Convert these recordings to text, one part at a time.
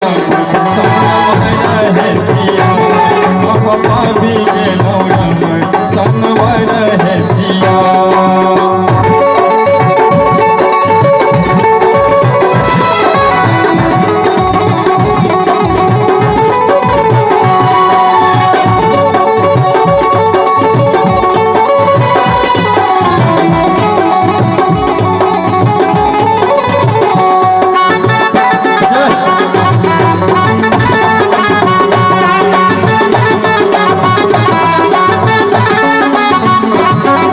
संवर है सिया पापी गेलो राम संवर है सिया।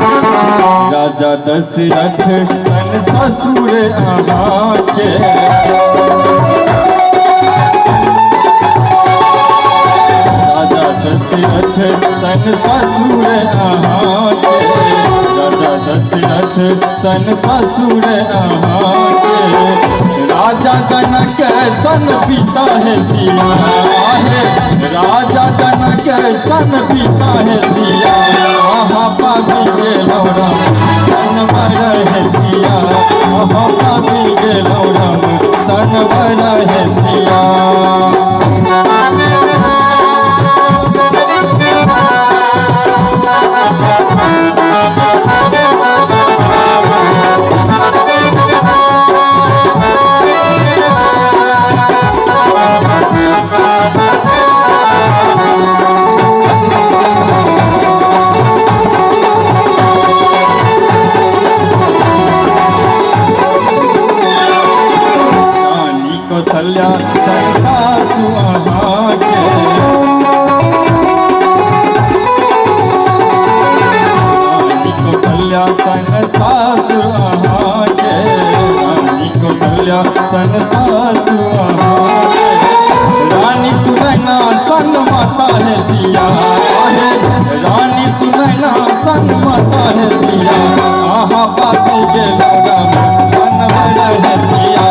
राजा दशरथ सन ससुर अहाँ के राजा दशरथ सन ससुर अहाँ के राजा दशरथ सन ससुर अहाँ के राजा जनक सन पिता है सिया राजा जनक सन पिता है सिया पापी गेलो राम संवर है सिया पापी गेलो राम संवर है सिया। कौशल्या सन सासु अहाँ के कौशल्या सन सासु अहाँ के कौशल्या सन सासु अहाँ के रानी सुनैना सन माता है सिया रानी सुनैना सन माता है सिया पापी गेलो राम